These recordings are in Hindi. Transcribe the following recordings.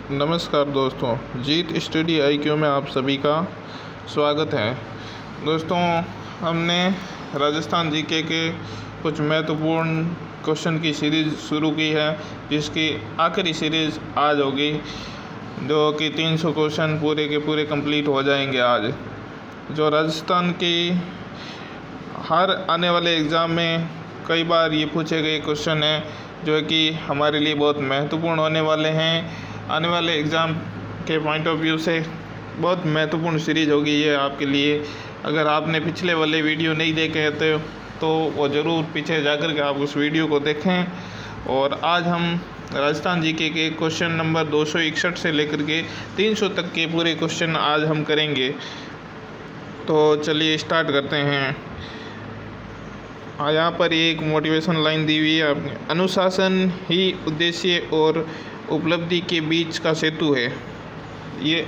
नमस्कार दोस्तों, जीत स्टडी IQ में आप सभी का स्वागत है। दोस्तों, हमने राजस्थान जीके के कुछ महत्वपूर्ण क्वेश्चन की सीरीज़ शुरू की है, जिसकी आखिरी सीरीज़ आज होगी, जो कि 300 क्वेश्चन पूरे के पूरे कंप्लीट हो जाएंगे आज। जो राजस्थान की हर आने वाले एग्ज़ाम में कई बार ये पूछे गए क्वेश्चन हैं, जो कि हमारे लिए बहुत महत्वपूर्ण होने वाले हैं। आने वाले एग्ज़ाम के पॉइंट ऑफ व्यू से बहुत महत्वपूर्ण सीरीज़ होगी ये आपके लिए। अगर आपने पिछले वाले वीडियो नहीं देखे तो वो ज़रूर पीछे जाकर के आप उस वीडियो को देखें। और आज हम राजस्थान जीके के क्वेश्चन नंबर 261 से लेकर के 300 तक के पूरे क्वेश्चन आज हम करेंगे। तो चलिए स्टार्ट करते हैं। यहाँ पर एक मोटिवेशन लाइन दी हुई है आपने, अनुशासन ही उद्देश्य और उपलब्धि के बीच का सेतु है। ये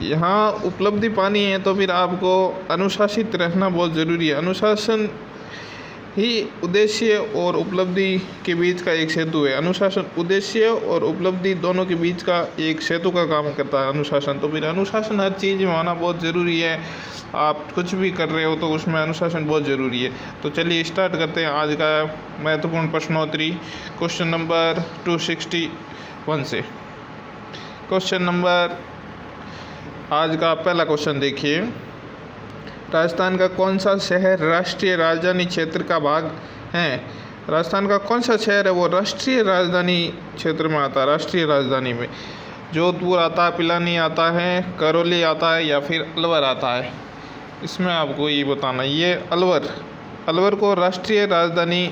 यहाँ उपलब्धि पानी है तो फिर आपको अनुशासित रहना बहुत ज़रूरी है। अनुशासन ही उद्देश्य और उपलब्धि के बीच का एक सेतु है। अनुशासन उद्देश्य और उपलब्धि दोनों के बीच का एक सेतु का काम करता है अनुशासन। तो फिर अनुशासन हर चीज़ में होना बहुत ज़रूरी है। आप कुछ भी कर रहे हो तो उसमें अनुशासन बहुत ज़रूरी है। तो चलिए स्टार्ट करते हैं आज का महत्वपूर्ण प्रश्नोत्तरी क्वेश्चन नंबर 261 से। क्वेश्चन नंबर आज का पहला क्वेश्चन देखिए, राजस्थान का कौन सा शहर राष्ट्रीय राजधानी क्षेत्र का भाग है? राजस्थान का कौन सा शहर है वो राष्ट्रीय राजधानी क्षेत्र में आता है? राष्ट्रीय राजधानी में जोधपुर आता है, पिलानी आता है, करौली आता है या फिर अलवर आता है? इसमें आपको ये बताना, ये अलवर को राष्ट्रीय राजधानी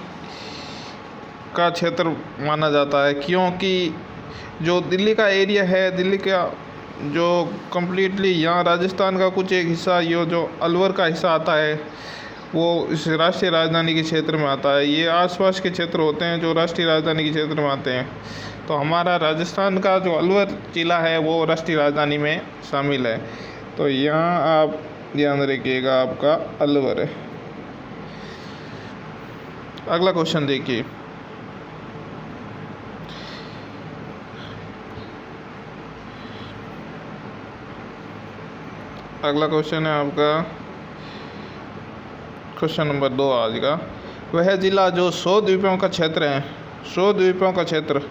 का क्षेत्र माना जाता है, क्योंकि जो दिल्ली का एरिया है, दिल्ली का जो कम्प्लीटली यहाँ राजस्थान का कुछ एक हिस्सा, ये जो अलवर का हिस्सा आता है वो इस राष्ट्रीय राजधानी के क्षेत्र में आता है। ये आसपास के क्षेत्र होते हैं जो राष्ट्रीय राजधानी के क्षेत्र में आते हैं। तो हमारा राजस्थान का जो अलवर जिला है वो राष्ट्रीय राजधानी में शामिल है। तो यहाँ आप ध्यान रखिएगा, आपका अलवर है। अगला क्वेश्चन देखिए, अगला क्वेश्चन है आपका क्वेश्चन नंबर 2 आज का। वह जिला जो 100 द्वीपों का क्षेत्र है, 100 द्वीपों का क्षेत्र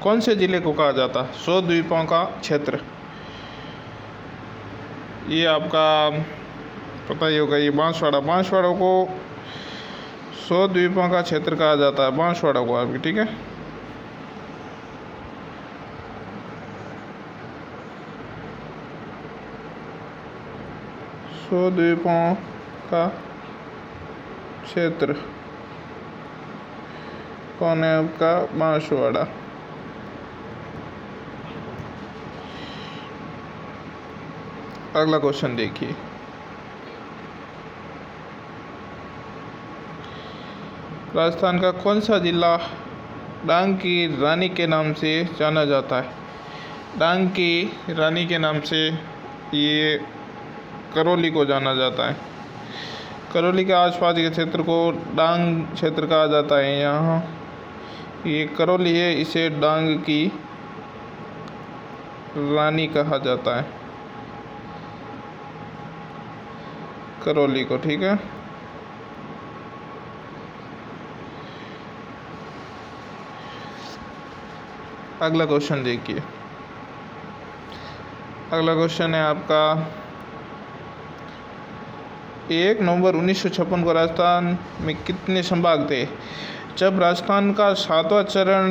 कौन से जिले को कहा जाता है? 100 द्वीपों का क्षेत्र, ये आपका पता ही होगा, ये बांसवाड़ा को 100 द्वीपों का क्षेत्र कहा जाता है, बांसवाड़ा को आपकी, ठीक है। द्वीपों का क्षेत्र कौन है आपका? बांसवाड़ा। अगला क्वेश्चन देखिए, राजस्थान का कौन सा जिला डांग की रानी के नाम से जाना जाता है? डांग की रानी के नाम से ये करौली को जाना जाता है। करौली के आसपास के क्षेत्र को डांग क्षेत्र कहा जाता है। यहाँ ये करौली है, इसे डांग की रानी कहा जाता है, करौली को, ठीक है। अगला क्वेश्चन देखिए, अगला क्वेश्चन है आपका 1 नवंबर 1956 को राजस्थान में कितने संभाग थे? जब राजस्थान का 7वां चरण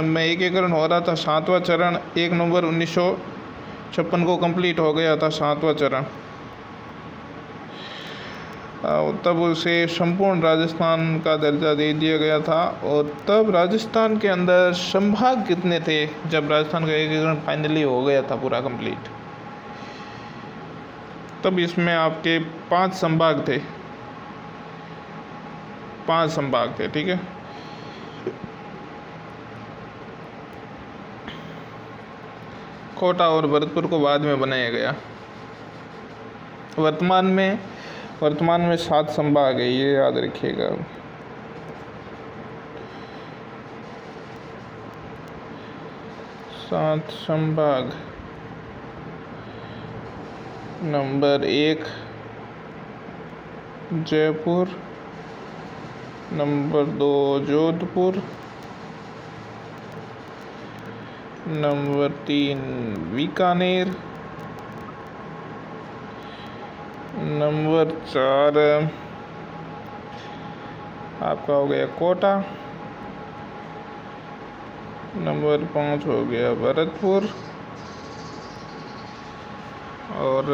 में एकीकरण हो रहा था, 7वां चरण 1 नवंबर 1956 को कंप्लीट हो गया था, 7वां चरण, तब उसे संपूर्ण राजस्थान का दर्जा दे दिया गया था। और तब राजस्थान के अंदर संभाग कितने थे जब राजस्थान का एकीकरण फाइनली हो गया था पूरा कंप्लीट? तब इसमें आपके 5 संभाग थे, 5 संभाग थे, ठीक है। कोटा और भरतपुर को बाद में बनाया गया। वर्तमान में 7 संभाग है, ये याद रखिएगा। 7 संभाग। Number 1 Jaipur, number 2 Jodhpur, number 3 Bikaner, number 4 आपका हो गया कोटा, नंबर 5 हो गया भरतपुर, और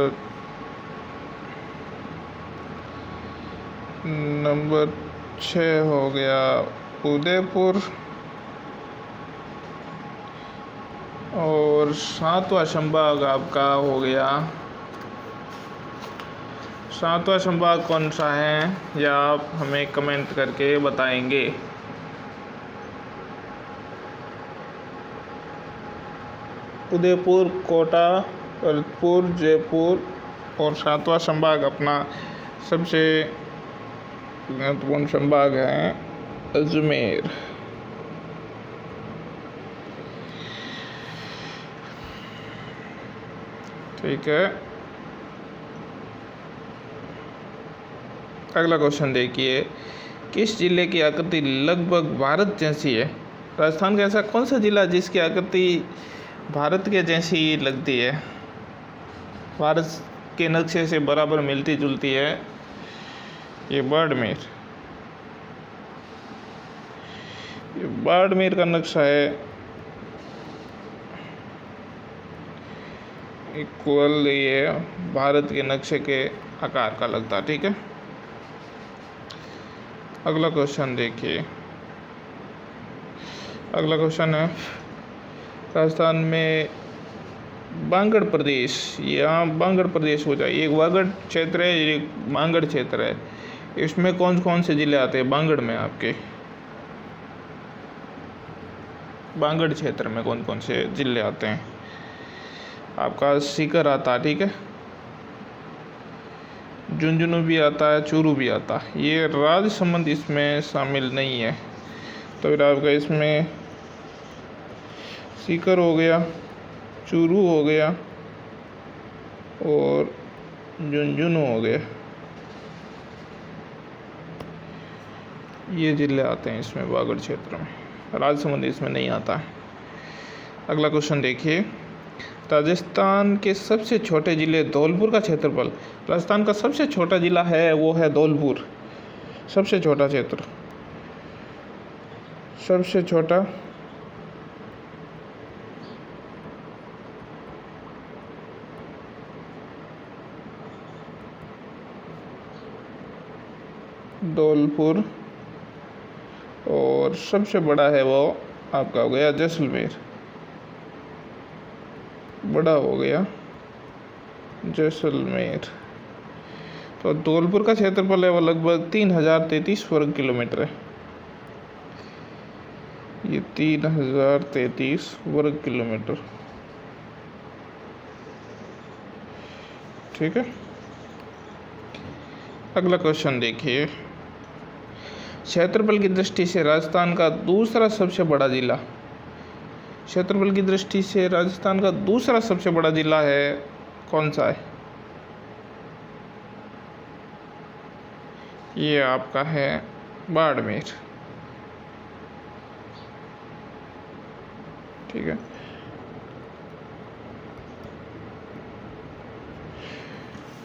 नंबर 6 हो गया उदयपुर, और 7वां संभाग आपका हो गया। 7वां संभाग कौन सा है या आप हमें कमेंट करके बताएंगे। उदयपुर, कोटा, भरतपुर, जयपुर, और 7वां संभाग अपना सबसे महत्वपूर्ण संभाग है अजमेर। ठीक है, अगला क्वेश्चन देखिए। किस जिले की आकृति लगभग भारत जैसी है? राजस्थान का ऐसा कौन सा जिला जिसकी आकृति भारत के जैसी लगती है, भारत के नक्शे से बराबर मिलती जुलती है? ये बाड़मेर। ये बाड़मेर का नक्शा है इक्वल ये भारत के नक्शे के आकार का लगता है। ठीक है, अगला क्वेश्चन देखिए। अगला क्वेश्चन है, राजस्थान में बांगड़ प्रदेश, यहाँ बांगड़ प्रदेश हो जाए, एक वागड़ क्षेत्र है, एक बांगड़ क्षेत्र है, इसमें कौन कौन से जिले आते हैं बांगड़ में? आपके बांगड़ क्षेत्र में कौन कौन से जिले आते हैं? आपका सीकर आता है, ठीक है, झुंझुनू भी आता है, चूरू भी आता है। ये राजसमंद इसमें शामिल नहीं है, तो फिर आपका इसमें सीकर हो गया, चूरू हो गया, और झुंझुनू हो गया। ये जिले आते हैं इसमें बागड़ क्षेत्र में, राजसमंद इसमें नहीं आता है। अगला क्वेश्चन देखिए। राजस्थान के सबसे छोटे जिले धौलपुर का क्षेत्रफल। राजस्थान का सबसे छोटा जिला है वो है धौलपुर, सबसे छोटा क्षेत्र, सबसे छोटा धौलपुर, और सबसे बड़ा है वो आपका हो गया जैसलमेर, बड़ा हो गया जैसलमेर। तो धौलपुर का क्षेत्रफल है वो लगभग 3033 वर्ग किलोमीटर है। ये 3033 वर्ग किलोमीटर। ठीक है, अगला क्वेश्चन देखिए। क्षेत्रफल की दृष्टि से राजस्थान का दूसरा सबसे बड़ा जिला, क्षेत्रफल की दृष्टि से राजस्थान का दूसरा सबसे बड़ा जिला है कौन सा है? ये आपका है बाड़मेर। ठीक है,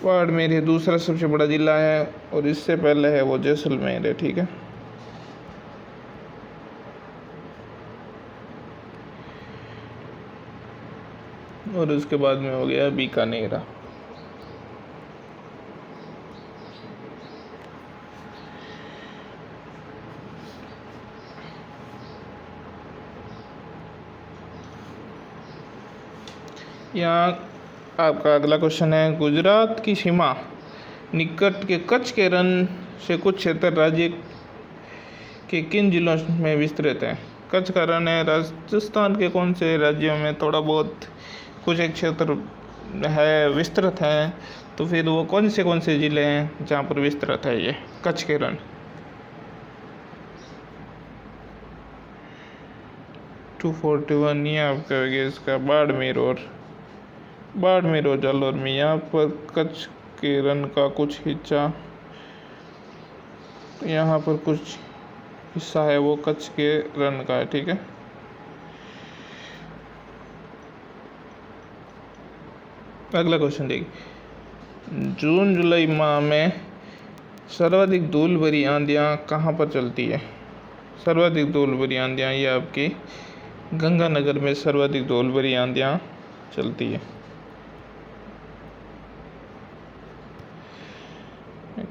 बाड़मेर है दूसरा सबसे बड़ा जिला है, और इससे पहले है वो जैसलमेर है। ठीक है, और उसके बाद में हो गया बीकानेर। यहाँ आपका अगला क्वेश्चन है, गुजरात की सीमा निकट के कच्छ के रण से कुछ क्षेत्र राज्य के किन जिलों में विस्तृत है? कच्छ का रण है राजस्थान के कौन से राज्यों में थोड़ा बहुत कुछ एक क्षेत्र है विस्तृत है, तो फिर वो कौन से ज़िले हैं जहाँ पर विस्तृत है ये कच्छ के रण? 241 ये आपका हो गया इसका बाड़मेर और जालौर में। यहाँ पर कच्छ के रण का कुछ हिस्सा, यहाँ पर कुछ हिस्सा है वो कच्छ के रण का है, ठीक है। अगला क्वेश्चन देखिए, जून जुलाई माह में सर्वाधिक धूल भरी आंधियाँ कहाँ पर चलती है? सर्वाधिक धूल भरी आंधियाँ ये आपकी गंगानगर में सर्वाधिक धूल भरी आंधियाँ चलती है।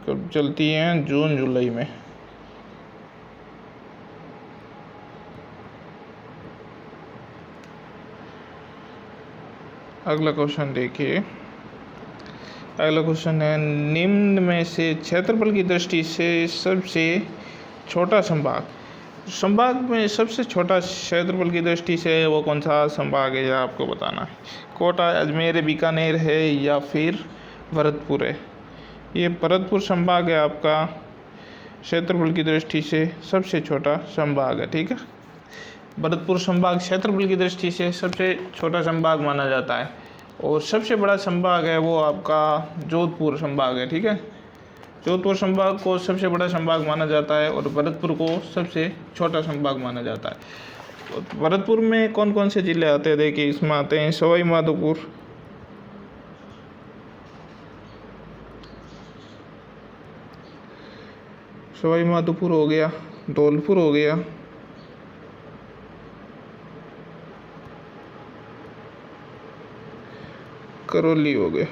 कब चलती हैं? जून जुलाई में। अगला क्वेश्चन देखिए, अगला क्वेश्चन है, निम्न में से क्षेत्रफल की दृष्टि से सबसे छोटा संभाग में सबसे छोटा क्षेत्रफल की दृष्टि से वो कौन सा संभाग है, यह आपको बताना है। कोटा, अजमेर, बीकानेर है या फिर भरतपुर है? ये भरतपुर संभाग है आपका क्षेत्रफल की दृष्टि से सबसे छोटा संभाग है, ठीक है। भरतपुर संभाग क्षेत्रफल की दृष्टि से सबसे छोटा संभाग माना जाता है और सबसे बड़ा संभाग है वो आपका जोधपुर संभाग है, ठीक है। जोधपुर संभाग को सबसे बड़ा संभाग माना जाता है और भरतपुर को सबसे छोटा संभाग माना जाता है। तो भरतपुर में कौन कौन से जिले आते हैं देखिए, इसमें आते हैं सवाई माधोपुर हो गया, धौलपुर हो गया, करौली हो गया।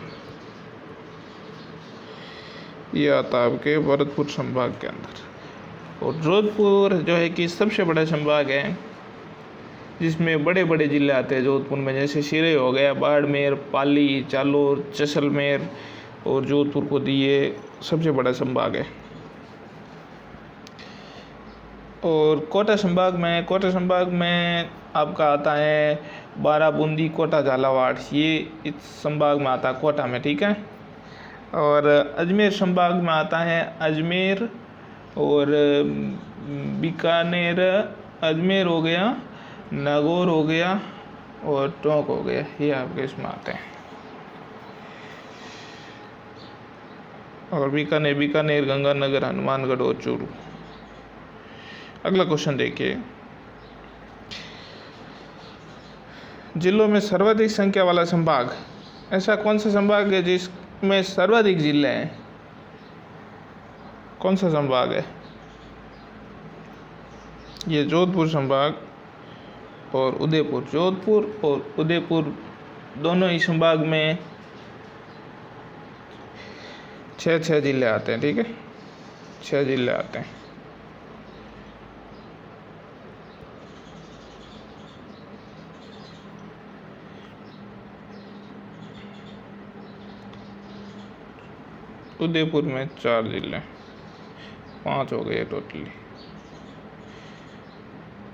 ये आता है आपके भरतपुर संभाग के अंदर। और जोधपुर जो है कि सबसे बड़ा संभाग है जिसमें बड़े बड़े जिले आते हैं जोधपुर में, जैसे सिरे हो गया, बाड़मेर, पाली, जालौर, जैसलमेर और जोधपुर को दिए सबसे बड़ा संभाग है। और कोटा संभाग में आपका आता है बाराबूंदी, कोटा, झालावाड़, ये इस संभाग में आता है कोटा में, ठीक है। और अजमेर संभाग में आता है अजमेर और बीकानेर, अजमेर हो गया, नागौर हो गया और टोंक हो गया, ये आपके इसमें आते हैं। और बीकानेर, गंगानगर, हनुमानगढ़ और चूरू। अगला क्वेश्चन देखिए, जिलों में सर्वाधिक संख्या वाला संभाग, ऐसा कौन सा संभाग है जिसमें सर्वाधिक जिले हैं? कौन सा संभाग है? ये जोधपुर संभाग और उदयपुर। जोधपुर और उदयपुर दोनों ही संभाग में 6 जिले आते हैं, ठीक है, 6 जिले आते हैं। उदयपुर में 4 जिले, 5 हो गए टोटली।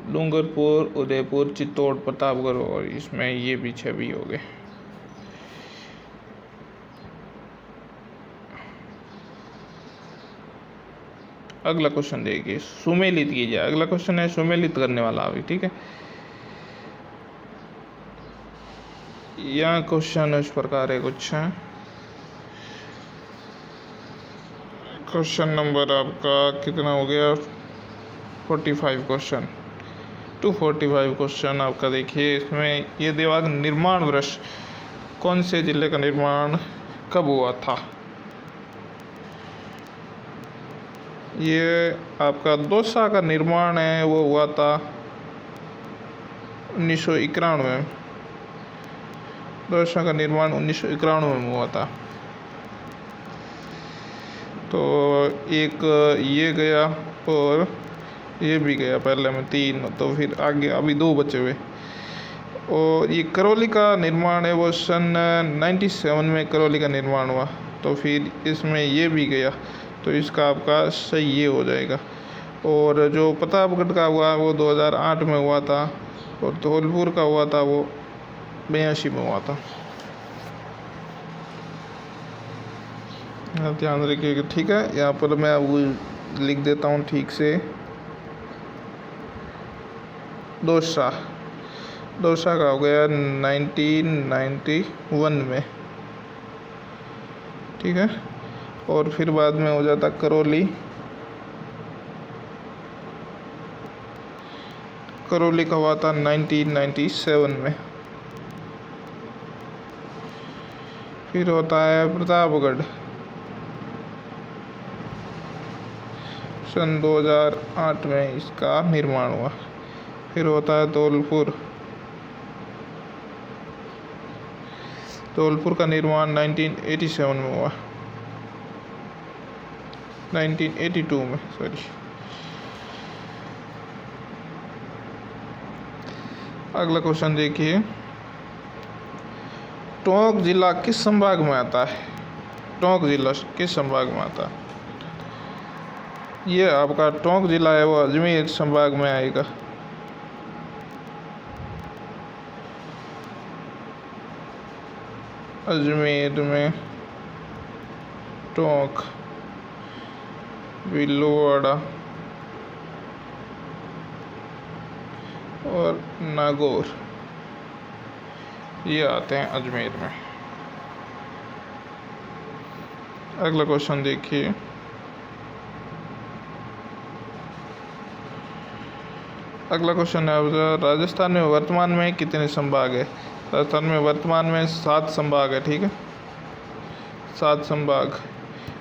डूंगरपुर, उदयपुर, चित्तौड़, प्रतापगढ़ और इसमें ये भी 6 भी हो गए। अगला क्वेश्चन देखिए, सुमेलित कीजिए। अगला क्वेश्चन है सुमेलित करने वाला अभी, ठीक है। यहाँ क्वेश्चन इस प्रकार है कुछ है। क्वेश्चन नंबर आपका कितना हो गया? 45 क्वेश्चन, 245 क्वेश्चन आपका। देखिए इसमें ये देवा निर्माण वर्ष कौन से जिले का निर्माण कब हुआ था? ये आपका दौसा का निर्माण है वो हुआ था 1991 में। दौसा का निर्माण 1991 में हुआ था। तो एक ये गया और ये भी गया, पहले में 3, तो फिर आगे अभी 2 बचे हुए। और ये करौली का निर्माण है वो सन 97 में करौली का निर्माण हुआ, तो फिर इसमें ये भी गया, तो इसका आपका सही ये हो जाएगा। और जो प्रतापगढ़ का हुआ वो 2008 में हुआ था और धौलपुर का हुआ था वो 82 में हुआ था। ध्यान रखिएगा, ठीक है। यहाँ पर मैं वो लिख देता हूँ ठीक से। दौसा दौसा का हो गया 1991 में, ठीक है। और फिर बाद में हो जाता करौली। करौली का हुआ था 1997 में। फिर होता है प्रतापगढ़, सन 2008 में इसका निर्माण हुआ। फिर होता है धौलपुर। धौलपुर का निर्माण 1987 में हुआ, 1982 में, सॉरी। अगला क्वेश्चन देखिए, टोंक जिला किस संभाग में आता है? टोंक जिला किस संभाग में आता है? ये आपका टोंक जिला है वो अजमेर संभाग में आएगा। अजमेर में टोंक, भीलवाड़ा और नागौर ये आते हैं अजमेर में। अगला क्वेश्चन देखिए, अगला क्वेश्चन है राजस्थान में वर्तमान में कितने संभाग है? राजस्थान में वर्तमान में 7 संभाग है, ठीक है, 7 संभाग।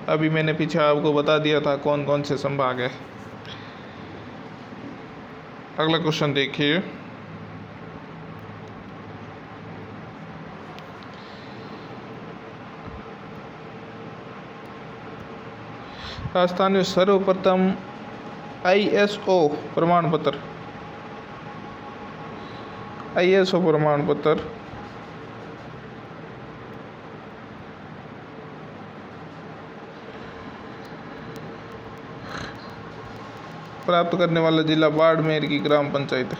अभी मैंने पीछे आपको बता दिया था कौन कौन से संभाग है। अगला क्वेश्चन देखिए, राजस्थान में सर्वप्रथम ISO प्रमाण पत्र, ISO प्रमाण पत्र प्राप्त करने वाला जिला बाड़मेर की ग्राम पंचायत है।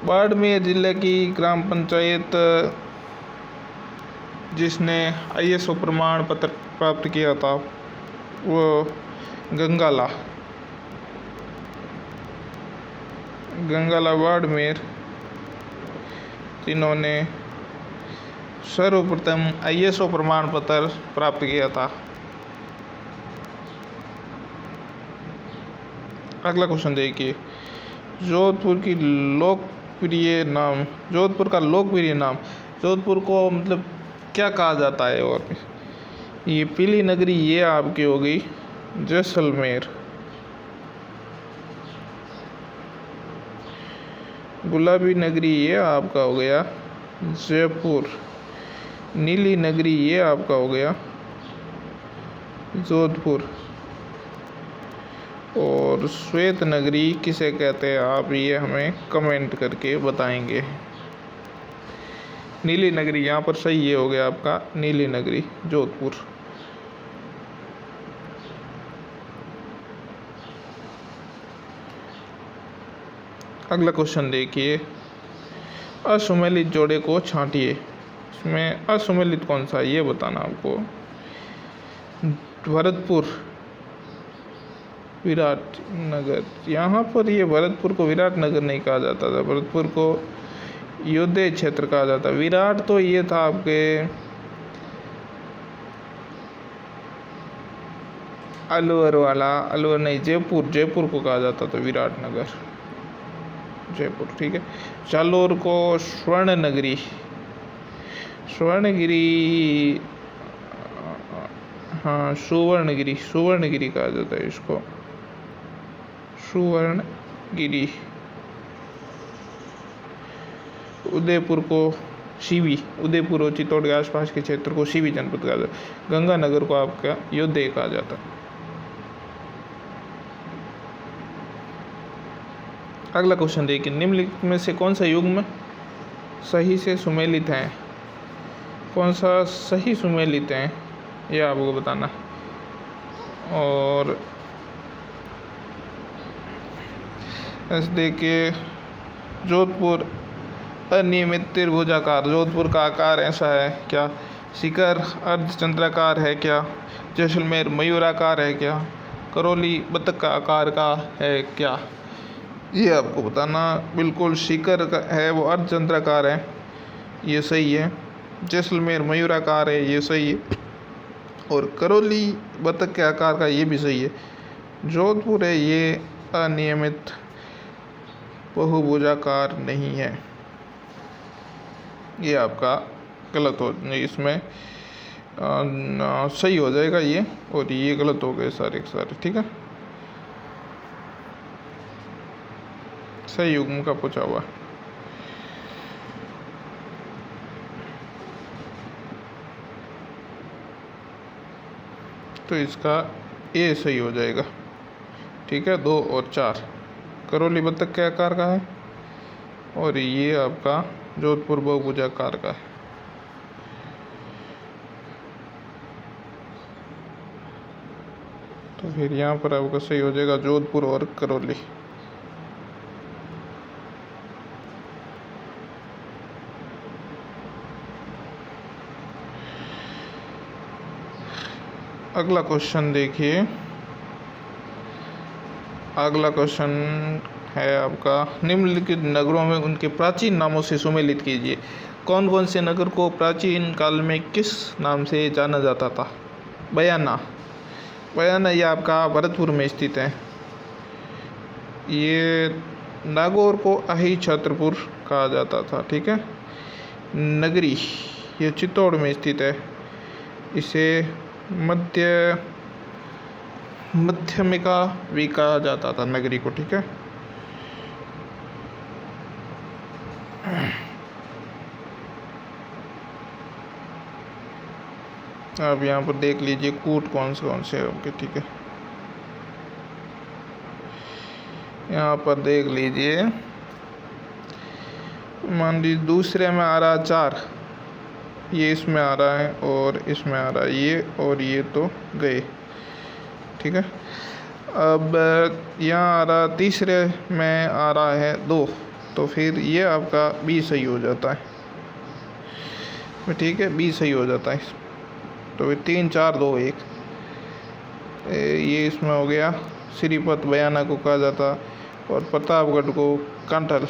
बाड़मेर जिले की ग्राम पंचायत जिसने ISO प्रमाण पत्र प्राप्त किया था वो गंगाला बाड़मेर, जिन्होंने सर्वप्रथम ISO प्रमाण पत्र प्राप्त किया था। अगला क्वेश्चन देखिए, जोधपुर की लोकप्रिय नाम, जोधपुर का लोकप्रिय नाम, जोधपुर को मतलब क्या कहा जाता है? और ये पीली नगरी ये आपकी हो गई जैसलमेर, गुलाबी नगरी ये आपका हो गया जयपुर, नीली नगरी ये आपका हो गया जोधपुर, और श्वेत नगरी किसे कहते हैं आप ये हमें कमेंट करके बताएंगे। नीली नगरी यहाँ पर सही ये हो गया आपका नीली नगरी जोधपुर। अगला क्वेश्चन देखिए, असुमेलित जोड़े को छांटिए। इसमें असुमेलित कौन सा ये बताना आपको। भरतपुर, विराट नगर, यहाँ पर ये भरतपुर को विराट नगर नहीं कहा जाता था, भरतपुर को योद्धे क्षेत्र कहा जाता। विराट तो ये था आपके अलवर वाला, अलवर नहीं, जयपुर को कहा जाता था विराट नगर, जयपुर, ठीक है। जालोर को स्वर्ण नगरी, स्वर्णगिरी, हाँ सुवर्णगिरी कहा जाता है इसको, सुवर्णगिरी। उदयपुर को शिवी, उदयपुर और चित्तौड़ के आसपास के क्षेत्र को शिवी जनपद कहा जाता है। गंगानगर को आपका योद्धे कहा जाता है। अगला क्वेश्चन देखिए, निम्नलिखित में से कौन सा युग्म सही से सुमेलित है? कौन सा सही सुमेलित है ये आपको बताना। और ऐसे देखिए, जोधपुर अनियमित त्रिभुजाकार, जोधपुर का आकार ऐसा है क्या? शिखर अर्धचंद्राकार है क्या? जैसलमेर मयूराकार है क्या? करौली बतख का आकार का है क्या? ये आपको बताना। बिल्कुल शिखर का है वो अर्धचंद्राकार है, ये सही है। जैसलमेर मयूराकार है, ये सही है। और करौली बतख के आकार का, ये भी सही है। जोधपुर है, ये अनियमित बहुभुजाकार नहीं है, ये आपका गलत हो, इसमें सही हो जाएगा ये, और ये गलत हो गए सारे के सारे, ठीक है। सही युग्म का पूछा हुआ। तो इसका ए सही हो जाएगा, ठीक है। 2 और 4 करौली बतख के आकार का है, और ये आपका जोधपुर बहुभुजाकार का है। तो फिर यहाँ पर आपका सही हो जाएगा जोधपुर और करौली। अगला क्वेश्चन देखिए। अगला क्वेश्चन है आपका, निम्नलिखित नगरों में उनके प्राचीन नामों से सुमेलित कीजिए। कौन कौन से नगर को प्राचीन काल में किस नाम से जाना जाता था? बयाना। बयाना ये आपका भरतपुर में स्थित है। ये नागौर को अहि छत्रपुर कहा जाता था, ठीक है। नगरी ये चित्तौड़ में स्थित है। इसे मध्यमिका भी कहा जाता था नगरी को, ठीक है। आप यहाँ पर देख लीजिए कूट कौन से है आपके, ठीक है। यहाँ पर देख लीजिए, मान लीजिए दूसरे में आ रहा 4, ये इसमें आ रहा है और इसमें आ रहा है ये, और ये तो गए, ठीक है। अब यहाँ आ रहा तीसरे में आ रहा है 2, तो फिर ये आपका बी सही हो जाता है, ठीक है। बी सही हो जाता है। तो फिर 3 4 2 1 ये इसमें हो गया। श्रीपत बयाना को कहा जाता, और प्रतापगढ़ को कांठल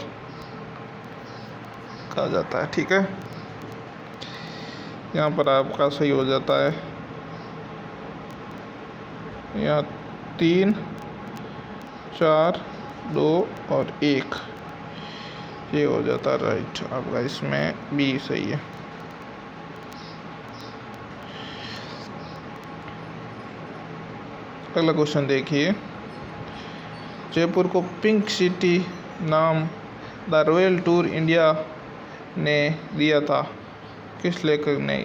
कहा जाता है, ठीक है। यहाँ पर आपका सही हो जाता है। यहाँ 3 4 2 और 1 ये हो जाता है राइट आपका, इसमें बी सही है। अगला क्वेश्चन देखिए। जयपुर को पिंक सिटी नाम द रॉयल टूर इंडिया ने दिया था? किस लेखक ने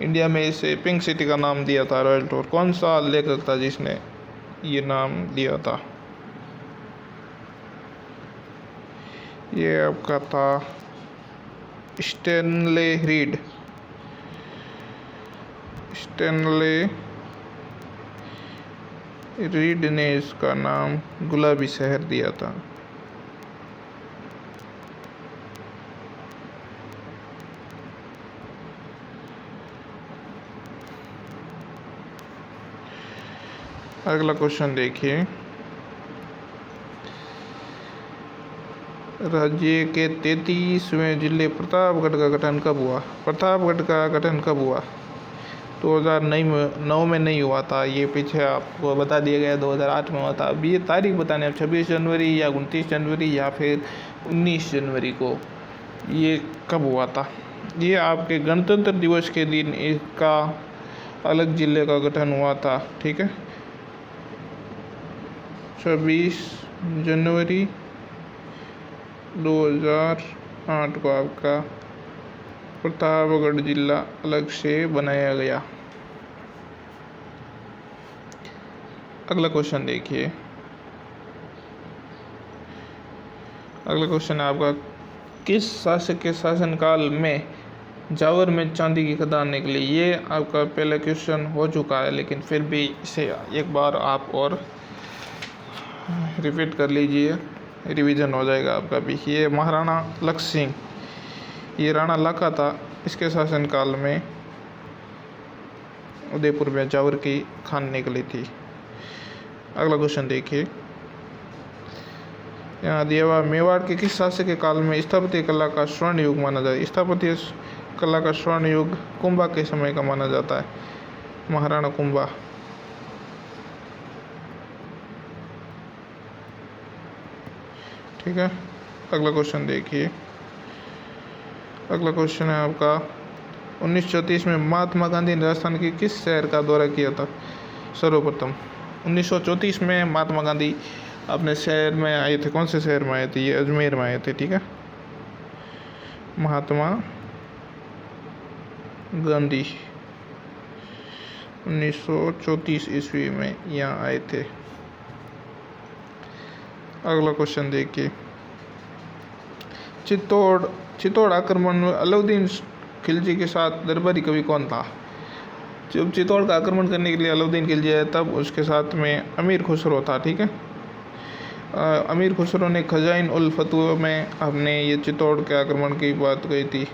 इंडिया में इसे पिंक सिटी का नाम दिया था, रॉयल टूर? कौन सा लेखक था जिसने ये नाम दिया था? ये आपका था स्टैनले रीड। स्टैनले रीड ने इसका नाम गुलाबी शहर दिया था। अगला क्वेश्चन देखिए। राज्य के 33वें जिले प्रतापगढ़ का गठन कब हुआ? प्रतापगढ़ का गठन कब हुआ? 2009 में नहीं हुआ था, ये पीछे आपको बता दिया गया 2008 में हुआ था। अब ये तारीख बताने, अब 26 जनवरी या 29 जनवरी या फिर 19 जनवरी को ये कब हुआ था? ये आपके गणतंत्र दिवस के दिन इसका अलग जिले का गठन हुआ था, ठीक है। 26 जनवरी 2008 को आपका प्रतापगढ़ जिला अलग से बनाया गया। अगला क्वेश्चन देखिए। अगला क्वेश्चन है आपका, किस शासक के शासनकाल में जावर में चांदी की खदान निकली? ये आपका पहला क्वेश्चन हो चुका है, लेकिन फिर भी इसे एक बार आप और रिपीट कर लीजिए, रिवीजन हो जाएगा आपका भी। ये महाराणा लक्ष्य सिंह, ये राणा लाखा था, इसके शासनकाल में उदयपुर में जावर की खान निकली थी। अगला क्वेश्चन देखिए। यहाँ दिया हुआ मेवाड़ के किस शासक के काल में स्थापत्य कला का स्वर्ण युग माना जाता है? स्थापत्य कला का स्वर्ण युग कुंभा के समय का माना जाता है, महाराणा कुंभा। ठीक है, अगला क्वेश्चन देखिए। अगला क्वेश्चन है आपका 1934 में महात्मा गांधी ने राजस्थान के किस शहर का दौरा किया था? सर्वप्रथम 1934 में महात्मा गांधी अपने शहर में आए थे। कौन से शहर में आए थे? ये अजमेर में आए थे। ठीक है, महात्मा गांधी 1934 ईस्वी में यहाँ आए थे। अगला क्वेश्चन देखिए। चित्तौड़ आक्रमण में अलाउद्दीन खिलजी के साथ दरबारी कवि कौन था? जब चित्तौड़ का आक्रमण करने के लिए अलाउद्दीन खिलजी आया तब उसके साथ में अमीर खुसरो था। ठीक है, अमीर खुसरो ने खजाइन उल फतवा में हमने ये चित्तौड़ के आक्रमण की बात कही थी।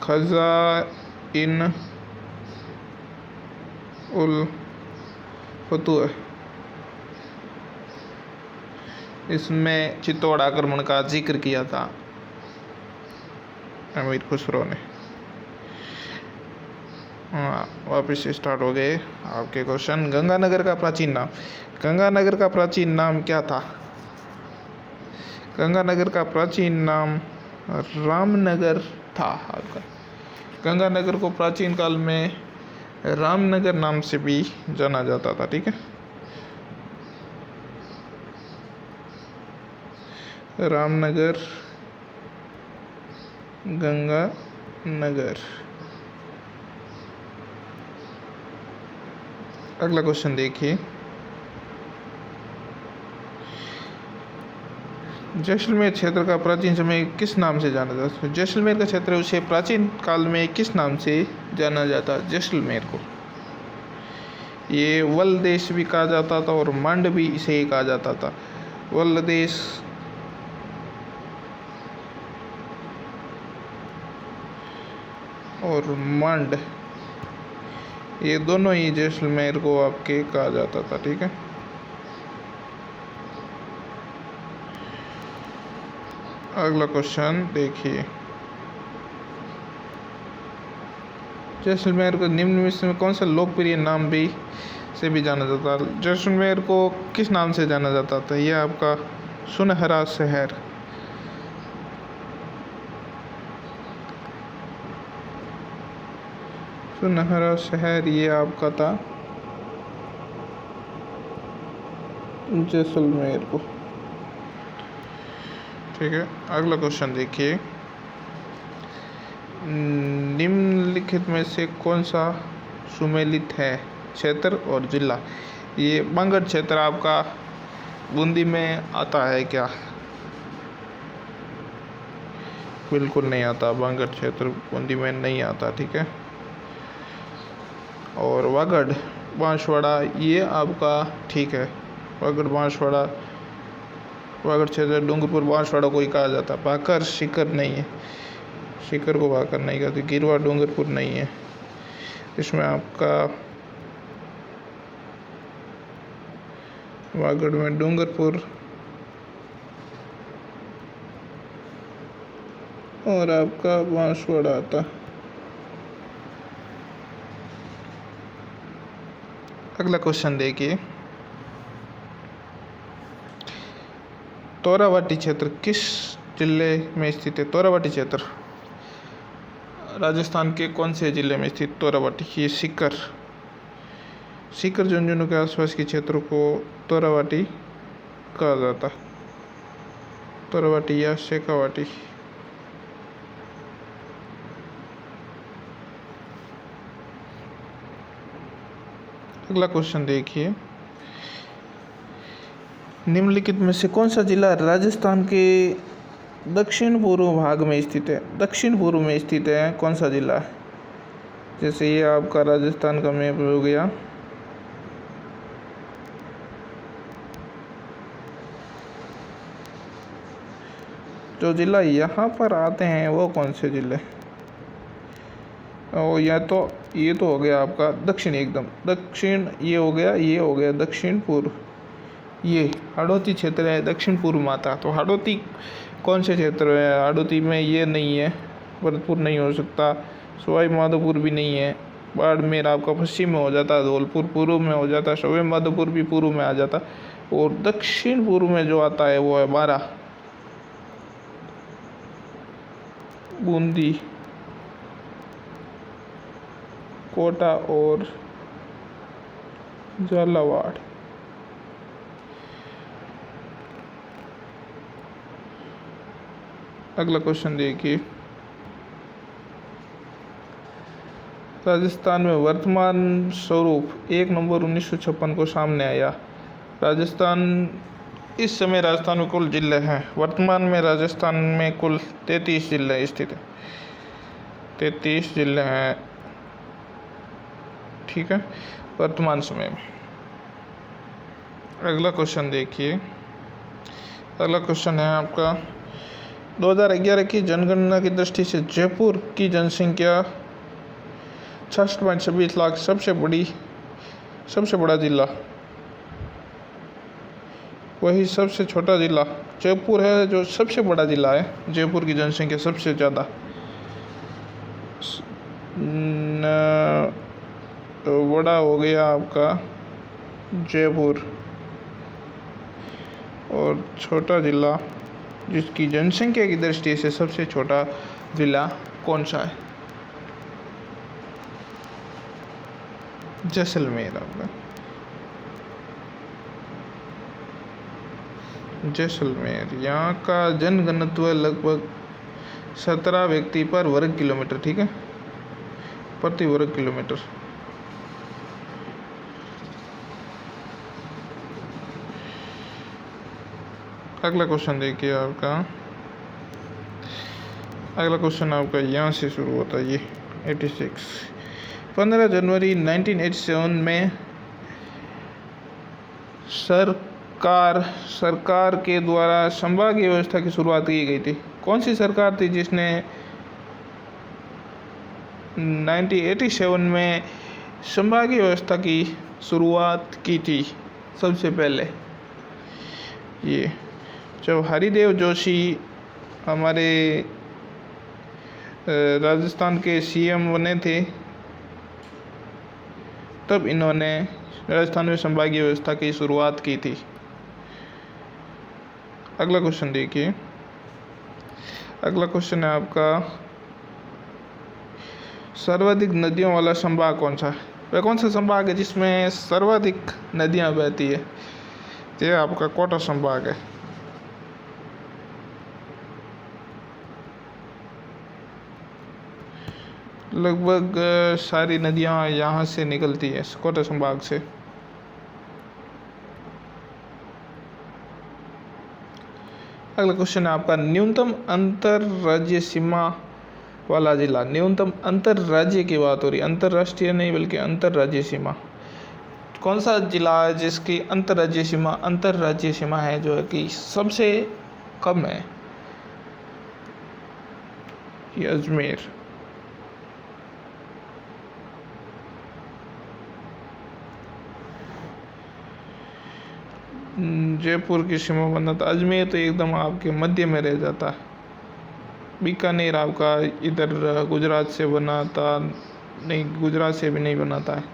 खजाइन उल फतवा, इसमें चित्तौड़ आक्रमण का जिक्र किया था अमीर खुसरो ने। हाँ, वापस से स्टार्ट हो गए आपके क्वेश्चन। गंगानगर का प्राचीन नाम, गंगानगर का प्राचीन नाम क्या था? गंगानगर का प्राचीन नाम रामनगर था आपका। गंगानगर को प्राचीन काल में रामनगर नाम से भी जाना जाता था। ठीक है, रामनगर, गंगानगर। अगला क्वेश्चन देखिए। जैसलमेर क्षेत्र का प्राचीन समय किस नाम से जाना जाता है? जैसलमेर का क्षेत्र उसे प्राचीन काल में किस नाम से जाना जाता? जैसलमेर को ये वल देश भी कहा जाता था और मंड भी इसे ही कहा जाता था। वल देश और मंड, ये दोनों ही जैसलमेर को आपके कहा जाता था। ठीक है, अगला क्वेश्चन देखिए। जैसलमेर को निम्न में से कौन सा लोकप्रिय नाम भी से भी जाना जाता है? जैसलमेर को किस नाम से जाना जाता था? यह आपका सुनहरा शहर। सुनहरा शहर ये आपका था जैसलमेर को। ठीक है, अगला क्वेश्चन देखिए। निम्नलिखित में से कौन सा सुमेलित है क्षेत्र और जिला? ये बांगड़ क्षेत्र आपका बूंदी में आता है क्या? बिल्कुल नहीं आता, बांगड़ क्षेत्र बूंदी में नहीं आता। ठीक है, और वागड़ बांसवाड़ा ये आपका ठीक है। वागड़ बांसवाड़ा, वागड़ क्षेत्र डूंगरपुर बांसवाड़ा को ही कहा जाता है। भाकर सीकर नहीं है, सीकर को भाकर नहीं कहते। गिरवा डूंगरपुर नहीं है। इसमें आपका वागड़ में डूंगरपुर और आपका बांसवाड़ा आता। अगला क्वेश्चन देखिए। तोरावाटी क्षेत्र किस जिले में स्थित है? तोरावाटी क्षेत्र राजस्थान के कौन से जिले में स्थित? तोरावाटी, ये सीकर झुंझुनू के आसपास के क्षेत्र को तोरावाटी कहा जाता। तोरावाटी या शेखावाटी। अगला क्वेश्चन देखिए। निम्नलिखित में से कौन सा जिला राजस्थान के दक्षिण पूर्व भाग में स्थित है? दक्षिण पूर्व में स्थित है कौन सा जिला? जैसे ये आपका राजस्थान का मैप हो गया। जो जिला यहाँ पर आते हैं वो कौन से जिले? और ये तो हो गया आपका दक्षिण, एकदम दक्षिण ये हो गया दक्षिण पूर्व ये हाड़ौती क्षेत्र है दक्षिण पूर्व में आता। तो हाड़ौती कौन से क्षेत्र है? हाड़ौती में ये नहीं है, भरतपुर नहीं हो सकता, सवाई माधोपुर भी नहीं है, बाड़मेर आपका पश्चिम में हो जाता, धौलपुर पूर्व में हो जाता, सवाई माधोपुर भी पूर्व में आ जाता, और दक्षिण पूर्व में जो आता है वो है बारा, बूंदी, कोटा और झालावाड़। अगला क्वेश्चन देखिए, राजस्थान में वर्तमान स्वरूप 1 नवंबर 1956 को सामने आया। राजस्थान, इस समय राजस्थान में कुल जिले हैं, वर्तमान में राजस्थान में कुल 33 जिले स्थित हैं, 33 जिले हैं, ठीक है, वर्तमान समय में। अगला क्वेश्चन देखिए, अगला क्वेश्चन है आपका 2011 की जनगणना की दृष्टि से जयपुर की जनसंख्या 66.26 लाख, सबसे बड़ा जिला, वही सबसे छोटा जिला जयपुर है, जो सबसे बड़ा जिला है, जयपुर की जनसंख्या सबसे ज़्यादा। बड़ा हो गया आपका जयपुर, और छोटा जिला जिसकी जनसंख्या की दृष्टि से सबसे छोटा जिला कौन सा है? जैसलमेर आपका, जैसलमेर। यहाँ का जनघनत्व लगभग 17 व्यक्ति पर वर्ग किलोमीटर, ठीक है, प्रति वर्ग किलोमीटर। अगला क्वेश्चन देखिए आपका, अगला क्वेश्चन आपका यहाँ से शुरू होता है, ये 86। 15 जनवरी 1987 में सरकार के द्वारा संभागीय व्यवस्था की शुरुआत की गई थी। कौन सी सरकार थी जिसने 1987 में संभागीय व्यवस्था की शुरुआत की थी सबसे पहले? ये जब हरिदेव जोशी हमारे राजस्थान के सीएम बने थे, तब इन्होंने राजस्थान में संभागीय व्यवस्था की शुरुआत की थी। अगला क्वेश्चन देखिए, अगला क्वेश्चन है आपका सर्वाधिक नदियों वाला संभाग कौन सा है? वह कौन सा संभाग है जिसमें सर्वाधिक नदियां बहती है? ये आपका कोटा संभाग है। लगभग सारी नदियां यहाँ से निकलती है, कोटा संभाग से। अगला क्वेश्चन है आपका न्यूनतम अंतर राज्य सीमा वाला जिला। न्यूनतम अंतर राज्य की बात हो रही है, अंतरराष्ट्रीय नहीं बल्कि अंतर राज्य सीमा। कौन सा जिला है जिसकी अंतर राज्य सीमा है जो है कि सबसे कम है? ये अजमेर। जयपुर की सीमा बनता, अजमेर तो एकदम आपके मध्य में रह जाता। बीकानेर आपका इधर गुजरात से बनाता नहीं, गुजरात से भी नहीं बनाता है।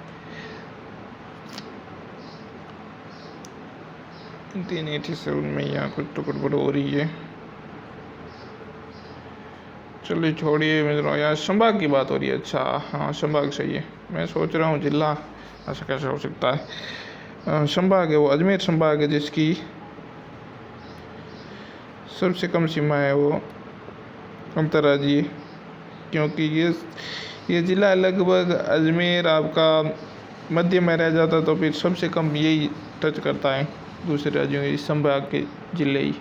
387 में यहाँ कुछ तो गड़बड़ हो रही है। चलिए छोड़िए मित्रों, यार संभाग की बात हो रही है। अच्छा हाँ, संभाग सही है। मैं सोच रहा हूँ जिला, ऐसा कैसे हो सकता है? संभाग है वो अजमेर संभाग है जिसकी सबसे कम सीमा है वो अंतर्राज्यीय, क्योंकि ये ज़िला लगभग अजमेर आपका मध्य में रह जाता, तो फिर सबसे कम यही टच करता है दूसरे राज्यों के इस संभाग के ज़िले ही।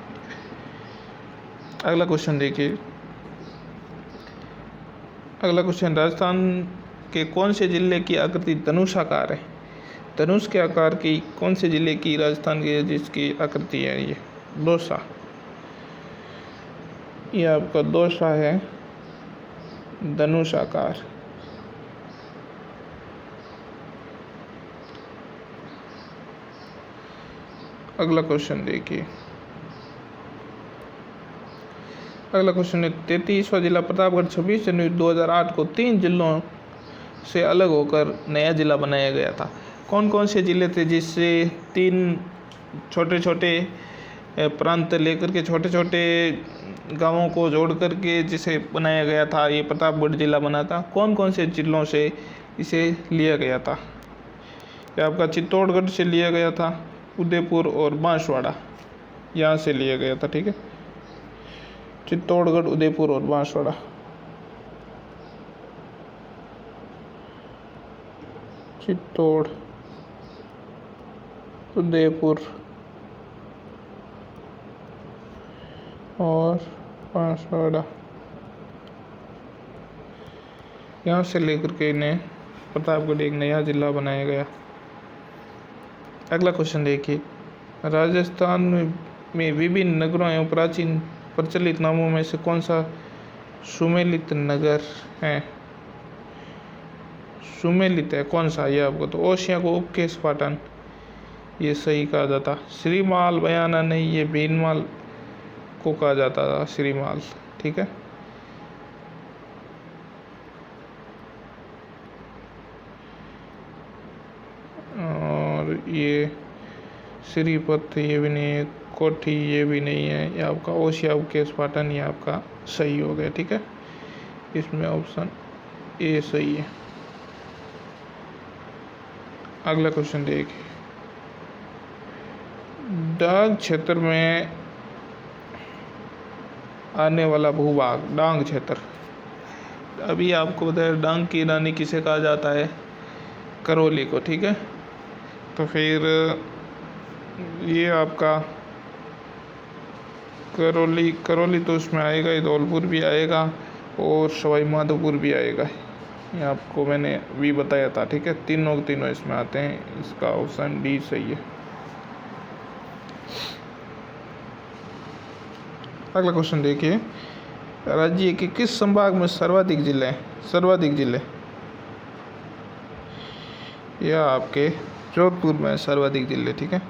अगला क्वेश्चन देखिए, अगला क्वेश्चन राजस्थान के कौन से ज़िले की आकृति धनुषाकार है? धनुष के आकार की कौन से ज़िले की राजस्थान की जिसकी आकृति है? ये दौसा, ये आपका दौसा है धनुष आकार। अगला क्वेश्चन देखिए। अगला क्वेश्चन है 33वां जिला प्रतापगढ़ 26 जनवरी 2008 को 3 जिलों से अलग होकर नया जिला बनाया गया था। कौन कौन से जिले थे जिससे 3 छोटे छोटे प्रांत लेकर के छोटे छोटे गांवों को जोड़ करके जिसे बनाया गया था, ये प्रतापगढ़ जिला बना था। कौन कौन से जिलों से इसे लिया गया था? ये आपका चित्तौड़गढ़ से लिया गया था, उदयपुर और बांसवाड़ा, यहाँ से लिया गया था। ठीक है, चित्तौड़गढ़, उदयपुर और बांसवाड़ा। चित्तौड़, उदयपुर और बांसवाड़ा, यहाँ से लेकर के इन्हें प्रतापगढ़ एक नया जिला बनाया गया। अगला क्वेश्चन देखिए। राजस्थान में विभिन्न नगरों एवं प्राचीन प्रचलित नामों में से कौन सा सुमेलित नगर है? सुमेलित है कौन सा? ये आपको तो ओशिया को उपकेश पाटन, ये सही कहा जाता। श्रीमाल बयाना नहीं, ये भीनमाल को कहा जाता था, श्रीमाल। ठीक है, और ये श्रीपत ये भी नहीं है, कोठी ये भी नहीं है, ये आपका ओशिया उपकेश पाटन, ये आपका सही हो गया। ठीक है, इसमें ऑप्शन ए सही है। अगला क्वेश्चन देखिए। डांग क्षेत्र में आने वाला भूभाग, डांग क्षेत्र। अभी आपको बताया डांग की रानी किसे कहा जाता है? करौली को। ठीक है, तो फिर ये आपका करौली तो उसमें आएगा ही, धौलपुर भी आएगा और सवाई माधोपुर भी आएगा। ये आपको मैंने भी बताया था। ठीक है, तीनों इसमें आते हैं, इसका ऑप्शन डी सही है। अगला क्वेश्चन देखिए। राज्य के किस संभाग में सर्वाधिक जिले हैं? सर्वाधिक जिले, यह आपके जोधपुर में सर्वाधिक जिले। ठीक है,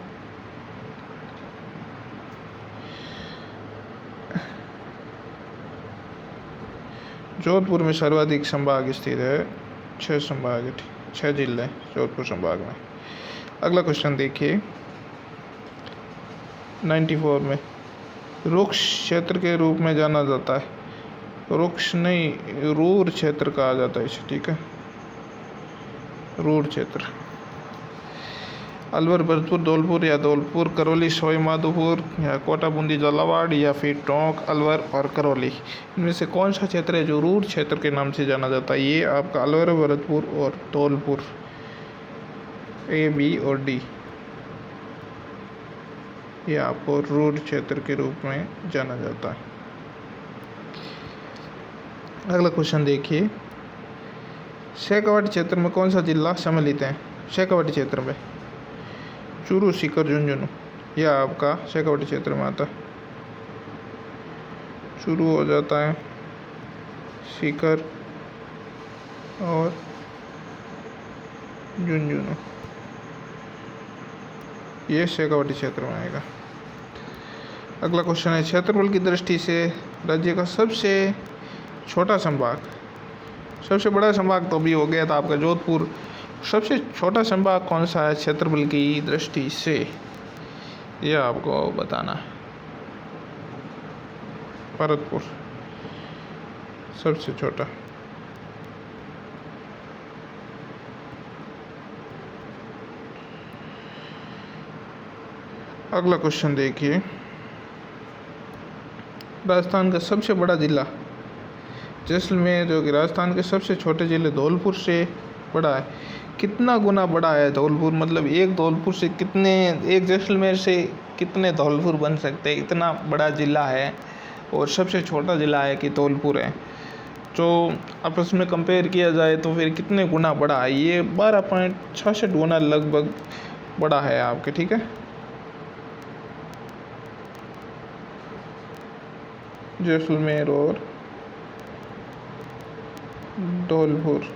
जोधपुर में सर्वाधिक संभाग स्थित है, 6 संभाग, 6 जिले जोधपुर संभाग में। अगला क्वेश्चन देखिए 94 में। रुक्ष क्षेत्र के रूप में जाना जाता है, रुक्ष नहीं, रूर क्षेत्र कहा जाता है इसे। ठीक है, रूर क्षेत्र। अलवर, भरतपुर, धौलपुर या धौलपुर, करौली, सवाई माधोपुर या कोटा, बूंदी, झालावाड़ या फिर टोंक, अलवर और करौली, इनमें से कौन सा क्षेत्र है जो रूर क्षेत्र के नाम से जाना जाता है? ये आपका अलवर, भरतपुर और धौलपुर, ए, बी और डी, ये आपको रूर क्षेत्र के रूप में जाना जाता है। अगला क्वेश्चन देखिए। शेखावाटी क्षेत्र में कौन सा जिला सम्मिलित है? शेखावाटी क्षेत्र में चूरू, सीकर, झुंझुनू, यह आपका शेखावाटी क्षेत्र में आता है। चूरू हो जाता है, सीकर और झुंझुनू, ये शेखावाटी क्षेत्र में आएगा। अगला क्वेश्चन है। क्षेत्रफल की दृष्टि से राज्य का सबसे छोटा संभाग, सबसे बड़ा संभाग तो अभी हो गया था आपका जोधपुर, सबसे छोटा संभाग कौन सा है क्षेत्रफल की दृष्टि से? यह आपको बताना है। भरतपुर सबसे छोटा। अगला क्वेश्चन देखिए। राजस्थान का सबसे बड़ा जिला जैसलमेर, जो कि राजस्थान के सबसे छोटे जिले धौलपुर से बड़ा है। कितना गुना बड़ा है धौलपुर? मतलब एक धौलपुर से कितने, एक जैसलमेर से कितने धौलपुर बन सकते हैं, इतना बड़ा जिला है और सबसे छोटा जिला है कि धौलपुर है। तो आपस में कंपेयर किया जाए तो फिर कितने गुना बड़ा है? ये 12.66 गुना लगभग बड़ा है आपके। ठीक है, जैसलमेर और धौलपुर।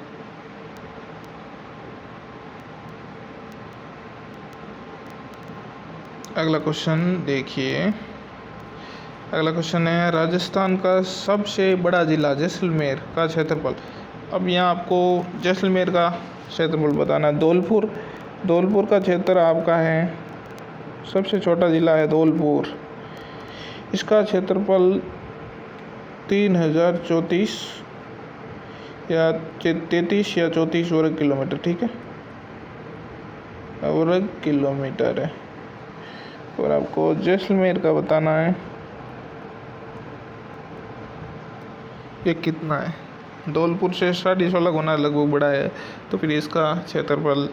अगला क्वेश्चन देखिए। अगला क्वेश्चन है, राजस्थान का सबसे बड़ा ज़िला जैसलमेर का क्षेत्रफल। अब यहाँ आपको जैसलमेर का क्षेत्रफल बताना है। धौलपुर का क्षेत्र आपका है, सबसे छोटा ज़िला है धौलपुर। इसका क्षेत्रफल 3034 या 33 या 34 वर्ग किलोमीटर, ठीक है, वर्ग किलोमीटर है। और आपको जैसलमेर का बताना है ये कितना है। धौलपुर से 16.5 गुना लगभग बड़ा है, तो फिर इसका क्षेत्रफल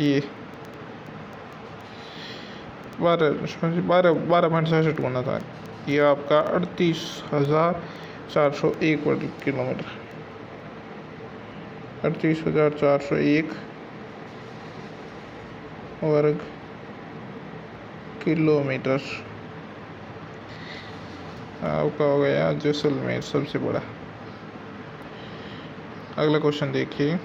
ये 12.66 गुना था। ये आपका 38,401 वर्ग किलोमीटर, 38,401 वर्ग किलोमीटर आपका हो गया जैसलमेर सबसे बड़ा। अगला क्वेश्चन देखिए।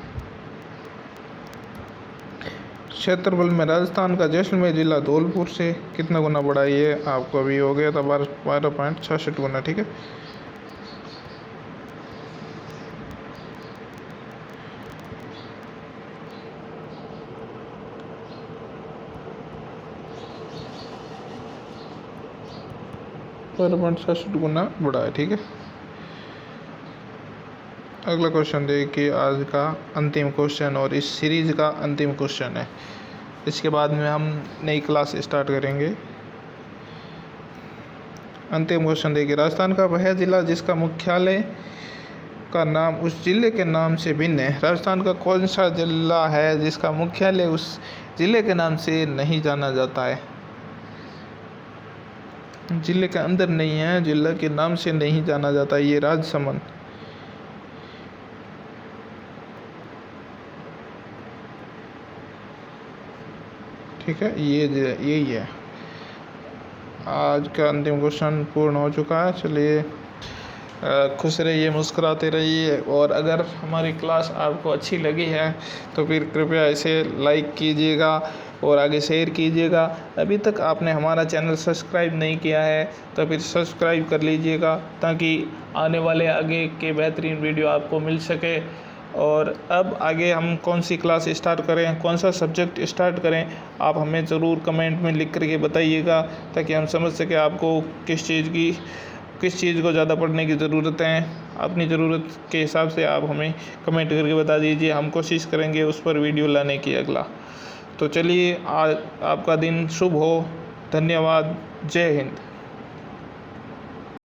क्षेत्रफल में राजस्थान का जैसलमेर जिला धौलपुर से कितना गुना बड़ा है, ये आपको अभी हो गया था 12.66 गुना, ठीक है। गुना बड़ा है, ठीक है। अगला क्वेश्चन देखिए, आज का अंतिम क्वेश्चन और इस सीरीज का अंतिम क्वेश्चन है। इसके बाद में हम नई क्लास स्टार्ट करेंगे। अंतिम क्वेश्चन देखिए, राजस्थान का वह जिला जिसका मुख्यालय का नाम उस जिले के नाम से भिन्न है। राजस्थान का कौन सा जिला है जिसका मुख्यालय उस जिले के नाम से नहीं जाना जाता है। जिले के अंदर नहीं है, जिले के नाम से नहीं जाना जाता, ये राजसमंद। ठीक है, ये यही है। आज का अंतिम क्वेश्चन पूर्ण हो चुका है। चलिए, खुश रहिए, मुस्कुराते रहिए, और अगर हमारी क्लास आपको अच्छी लगी है तो फिर कृपया इसे लाइक कीजिएगा और आगे शेयर कीजिएगा। अभी तक आपने हमारा चैनल सब्सक्राइब नहीं किया है तो फिर सब्सक्राइब कर लीजिएगा, ताकि आने वाले आगे के बेहतरीन वीडियो आपको मिल सके। और अब आगे हम कौन सी क्लास स्टार्ट करें, कौन सा सब्जेक्ट स्टार्ट करें, आप हमें ज़रूर कमेंट में लिख करके बताइएगा, ताकि हम समझ सकें आपको किस चीज़ को ज़्यादा पढ़ने की ज़रूरत है। अपनी ज़रूरत के हिसाब से आप हमें कमेंट करके बता दीजिए, हम कोशिश करेंगे उस पर वीडियो लाने की अगला। तो चलिए, आज आपका दिन शुभ हो। धन्यवाद। जय हिंद।